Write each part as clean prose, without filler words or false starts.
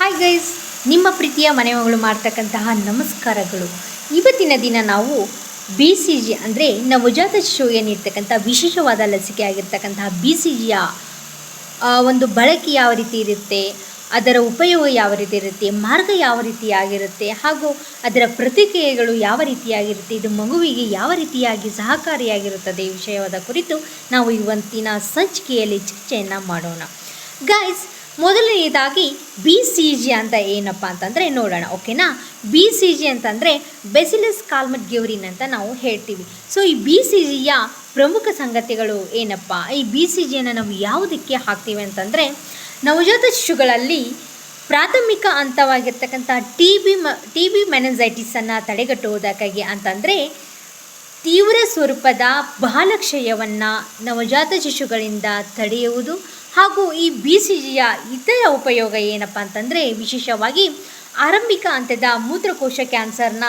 Hi guys, ನಿಮ್ಮ ಪ್ರೀತಿಯ ಮನೆಮಗಳು ಮಾಡ್ತಕ್ಕಂತಹ ನಮಸ್ಕಾರಗಳು. ಇವತ್ತಿನ ದಿನ ನಾವು BCG ಅಂದರೆ ನವಜಾತ ಶಿಶುವಿಗೆ ನೀಡ್ತಕ್ಕಂಥ ವಿಶೇಷವಾದ ಲಸಿಕೆ ಆಗಿರ್ತಕ್ಕಂತಹ BCGಯ ಒಂದು ಬಳಕೆ ಯಾವ ರೀತಿ ಇರುತ್ತೆ, ಅದರ ಉಪಯೋಗ ಯಾವ ರೀತಿ ಇರುತ್ತೆ, ಮಾರ್ಗ ಯಾವ ರೀತಿಯಾಗಿರುತ್ತೆ ಹಾಗೂ ಅದರ ಪ್ರತಿಕ್ರಿಯೆಗಳು ಯಾವ ರೀತಿಯಾಗಿರುತ್ತೆ, ಇದು ಮಗುವಿಗೆ ಯಾವ ರೀತಿಯಾಗಿ ಸಹಕಾರಿಯಾಗಿರುತ್ತದೆ ಈ ವಿಷಯವಾದ ಕುರಿತು ನಾವು ಇವತ್ತಿನ ಸಂಚಿಕೆಯಲ್ಲಿ ಚರ್ಚೆಯನ್ನು ಮಾಡೋಣ. ಗೈಸ್, ಮೊದಲನೇದಾಗಿ BCG ಅಂತ ಏನಪ್ಪ ಅಂತಂದರೆ ನೋಡೋಣ, ಓಕೆನಾ. BCG ಅಂತಂದರೆ ಬೆಸಿಲಸ್ ಕಾಲ್ಮಟ್-ಗ್ಯೂರಿನ್ ಅಂತ ನಾವು ಹೇಳ್ತೀವಿ. ಸೊ ಈ BCGಯ ಪ್ರಮುಖ ಸಂಗತಿಗಳು ಏನಪ್ಪ, ಈ BCGಯನ್ನು ನಾವು ಯಾವುದಕ್ಕೆ ಹಾಕ್ತೀವಿ ಅಂತಂದರೆ ನವಜಾತ ಶಿಶುಗಳಲ್ಲಿ ಪ್ರಾಥಮಿಕ ಹಂತವಾಗಿರ್ತಕ್ಕಂಥ ಟಿ ಬಿ ಮೆನಿಂಜೈಟಿಸನ್ನು ತಡೆಗಟ್ಟುವುದಕ್ಕಾಗಿ ಅಂತಂದರೆ ತೀವ್ರ ಸ್ವರೂಪದ ಬಾಲಕ್ಷಯವನ್ನು ನವಜಾತ ಶಿಶುಗಳಿಂದ ತಡೆಯುವುದು ಹಾಗೂ ಈ BCGಯ ಇತರ ಉಪಯೋಗ ಏನಪ್ಪ ಅಂತಂದರೆ ವಿಶೇಷವಾಗಿ ಆರಂಭಿಕ ಹಂತದ ಮೂತ್ರಕೋಶ ಕ್ಯಾನ್ಸರ್ನ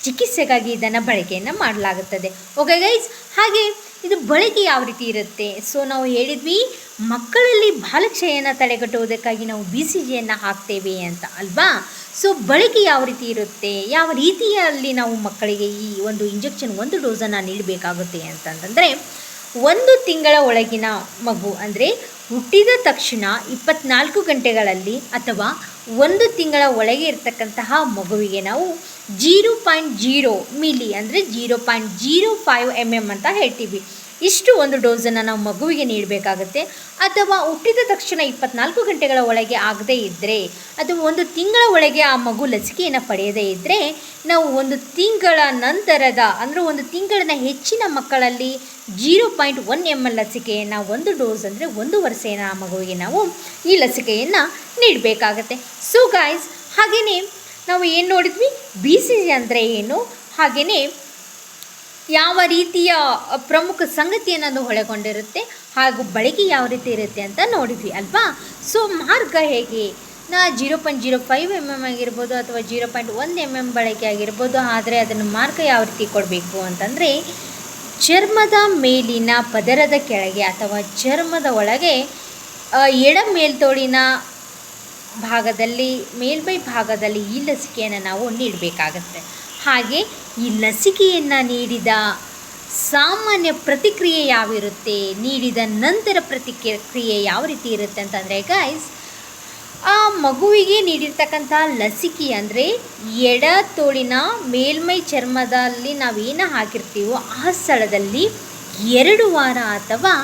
ಚಿಕಿತ್ಸೆಗಾಗಿ ಇದನ್ನು ಬಳಕೆಯನ್ನು ಮಾಡಲಾಗುತ್ತದೆ. ಓಕೆ ಗೈಸ್, ಹಾಗೆ ಇದು ಬಳಕೆ ಯಾವ ರೀತಿ ಇರುತ್ತೆ? ಸೊ ನಾವು ಹೇಳಿದ್ವಿ ಮಕ್ಕಳಲ್ಲಿ ಬಾಲಕ್ಷಯನ ತಡೆಗಟ್ಟುವುದಕ್ಕಾಗಿ ನಾವು BCGಯನ್ನು ಹಾಕ್ತೇವೆ ಅಂತ ಅಲ್ವಾ. ಸೊ ಬಳಕೆ ಯಾವ ರೀತಿ ಇರುತ್ತೆ, ಯಾವ ರೀತಿಯಲ್ಲಿ ನಾವು ಮಕ್ಕಳಿಗೆ ಈ ಒಂದು ಇಂಜೆಕ್ಷನ್ ಒಂದು ಡೋಸನ್ನು ನೀಡಬೇಕಾಗುತ್ತೆ ಅಂತಂದರೆ 1 ತಿಂಗಳ ಒಳಗಿನ ಮಗು ಅಂದರೆ ಹುಟ್ಟಿದ ತಕ್ಷಣ 24 ಗಂಟೆಗಳಲ್ಲಿ ಅಥವಾ 1 ತಿಂಗಳ ಒಳಗೆ ಇರತಕ್ಕಂತಹ ಮಗುವಿಗೆ ನಾವು 0.0 ಮಿಲಿ ಅಂದರೆ 0.05 mm ಅಂತ ಹೇಳ್ತೀವಿ. ಇಷ್ಟು ಒಂದು ಡೋಸನ್ನು ನಾವು ಮಗುವಿಗೆ ನೀಡಬೇಕಾಗುತ್ತೆ. ಅಥವಾ ಹುಟ್ಟಿದ ತಕ್ಷಣ 24 ಗಂಟೆಗಳ ಒಳಗೆ ಆಗದೇ ಇದ್ದರೆ ಅಥವಾ 1 ತಿಂಗಳ ಒಳಗೆ ಆ ಮಗು ಲಸಿಕೆಯನ್ನು ಪಡೆಯದೇ ಇದ್ದರೆ ನಾವು 1 ತಿಂಗಳ ನಂತರದ ಅಂದರೆ 1 ತಿಂಗಳಿನ ಹೆಚ್ಚಿನ ಮಕ್ಕಳಲ್ಲಿ 0.1 ml ಲಸಿಕೆಯನ್ನು ಒಂದು ಡೋಸ್ ಅಂದರೆ 1 ವರ್ಷದ ಆ ಮಗುವಿಗೆ ನಾವು ಈ ಲಸಿಕೆಯನ್ನು ನೀಡಬೇಕಾಗತ್ತೆ. ಸೊ ಗಾಯ್ಸ್, ಹಾಗೆಯೇ ನಾವು ಏನು ನೋಡಿದ್ವಿ, BCG ಅಂದರೆ ಏನು, ಹಾಗೆಯೇ ಯಾವ ರೀತಿಯ ಪ್ರಮುಖ ಸಂಗತಿಯನ್ನು ಅದು ಒಳಗೊಂಡಿರುತ್ತೆ ಹಾಗೂ ಬಳಕೆ ಯಾವ ರೀತಿ ಇರುತ್ತೆ ಅಂತ ನೋಡಿದ್ವಿ ಅಲ್ವಾ. ಸೊ ಮಾರ್ಗ ಹೇಗೆ, 0.05 mm ಆಗಿರ್ಬೋದು ಅಥವಾ 0.1 mm ಬಳಕೆ ಆಗಿರ್ಬೋದು, ಆದರೆ ಅದನ್ನು ಮಾರ್ಗ ಯಾವ ರೀತಿ ಕೊಡಬೇಕು ಅಂತಂದರೆ ಚರ್ಮದ ಮೇಲಿನ ಪದರದ ಕೆಳಗೆ ಅಥವಾ ಚರ್ಮದ ಒಳಗೆ ಎಡ ಮೇಲ್ತೋಳಿನ ಭಾಗದಲ್ಲಿ ಮೇಲ್ಮೈ ಭಾಗದಲ್ಲಿ ಈ ಲಸಿಕೆಯನ್ನು ನಾವು ನೀಡಬೇಕಾಗತ್ತೆ. ಹಾಗೆ ಈ ಲಸಿಕೆಯನ್ನು ನೀಡಿದ ಸಾಮಾನ್ಯ ಪ್ರತಿಕ್ರಿಯೆ ಯಾವಿರುತ್ತೆ, ನೀಡಿದ ನಂತರ ಪ್ರತಿಕ್ರಿಯೆ ಯಾವ ರೀತಿ ಇರುತ್ತೆ ಅಂತಂದರೆ ಗೈಸ್, ಆ ಮಗುವಿಗೆ ನೀಡಿರ್ತಕ್ಕಂಥ ಲಸಿಕೆ ಅಂದರೆ ಎಡ ತೋಳಿನ ಮೇಲ್ಮೈ ಚರ್ಮದಲ್ಲಿ ನಾವೇನು ಹಾಕಿರ್ತೀವೋ ಆ ಸ್ಥಳದಲ್ಲಿ 2 ವಾರ ಅಥವಾ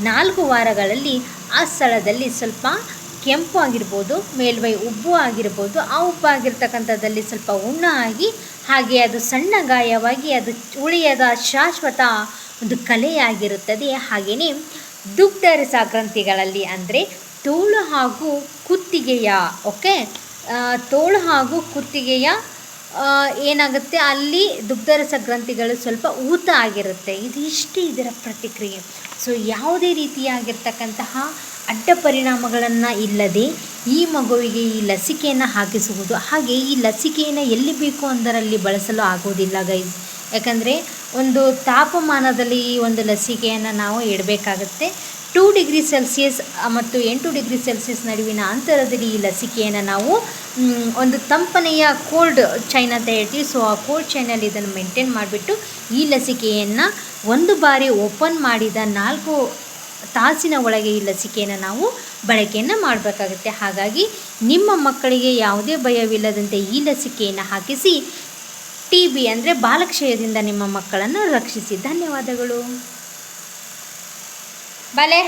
4 ವಾರಗಳಲ್ಲಿ ಆ ಸ್ಥಳದಲ್ಲಿ ಸ್ವಲ್ಪ ಕೆಂಪು ಆಗಿರ್ಬೋದು, ಮೇಲ್ಮೈ ಉಬ್ಬು ಆಗಿರ್ಬೋದು, ಆ ಉಬ್ಬು ಆಗಿರ್ತಕ್ಕಂಥದ್ದಲ್ಲಿ ಸ್ವಲ್ಪ ಹುಣ್ಣ ಆಗಿ ಹಾಗೆ ಅದು ಸಣ್ಣ ಗಾಯವಾಗಿ ಅದು ಉಳಿಯದ ಶಾಶ್ವತ ಒಂದು ಕಲೆಯಾಗಿರುತ್ತದೆ. ಹಾಗೆಯೇ ದುಗ್ಧರಸ ಗ್ರಂಥಿಗಳಲ್ಲಿ ಅಂದರೆ ತೋಳು ಹಾಗೂ ಕುತ್ತಿಗೆಯ ತೋಳು ಹಾಗೂ ಕುತ್ತಿಗೆಯ ಏನಾಗುತ್ತೆ ಅಲ್ಲಿ ದುಗ್ಧರಸ ಗ್ರಂಥಿಗಳು ಸ್ವಲ್ಪ ಊತ ಆಗಿರುತ್ತೆ. ಇದಿಷ್ಟೇ ಇದರ ಪ್ರತಿಕ್ರಿಯೆ. ಸೊ ಯಾವುದೇ ರೀತಿಯಾಗಿರ್ತಕ್ಕಂತಹ ಅಡ್ಡ ಪರಿಣಾಮಗಳನ್ನು ಇಲ್ಲದೆ ಈ ಮಗುವಿಗೆ ಈ ಲಸಿಕೆಯನ್ನು ಹಾಕಿಸುವುದು. ಹಾಗೆ ಈ ಲಸಿಕೆಯನ್ನು ಎಲ್ಲಿ ಬೇಕು ಅದರಲ್ಲಿ ಬಳಸಲು ಆಗೋದಿಲ್ಲ ಗೈಸ್, ಯಾಕಂದರೆ ಒಂದು ತಾಪಮಾನದಲ್ಲಿ ಈ ಒಂದು ಲಸಿಕೆಯನ್ನು ನಾವು ಇಡಬೇಕಾಗುತ್ತೆ. 2 ಡಿಗ್ರಿ ಸೆಲ್ಸಿಯಸ್ ಮತ್ತು 8 ಡಿಗ್ರಿ ಸೆಲ್ಸಿಯಸ್ ನಡುವಿನ ಅಂತರದಲ್ಲಿ ಈ ಲಸಿಕೆಯನ್ನು ನಾವು ಒಂದು ತಂಪನೆಯ ಕೋಲ್ಡ್ ಚೈನ್ ಅಂತ ಹೇಳ್ತೀವಿ. ಸೊ ಆ ಕೋಲ್ಡ್ ಚೈನಲ್ಲಿ ಇದನ್ನು ಮೇಂಟೈನ್ ಮಾಡಿಬಿಟ್ಟು ಈ ಲಸಿಕೆಯನ್ನು ಒಂದು ಬಾರಿ ಓಪನ್ ಮಾಡಿದ 4 ತಾಸಿನ ಒಳಗೆ ಈ ಲಸಿಕೆಯನ್ನು ನಾವು ಬಳಕೆಯನ್ನು ಮಾಡಬೇಕಾಗುತ್ತೆ. ಹಾಗಾಗಿ ನಿಮ್ಮ ಮಕ್ಕಳಿಗೆ ಯಾವುದೇ ಭಯವಿಲ್ಲದಂತೆ ಈ ಲಸಿಕೆಯನ್ನು ಹಾಕಿಸಿ TB ಅಂದರೆ ಬಾಲಕ್ಷಯದಿಂದ ನಿಮ್ಮ ಮಕ್ಕಳನ್ನು ರಕ್ಷಿಸಿ. ಧನ್ಯವಾದಗಳು. ಬಾಲೆ.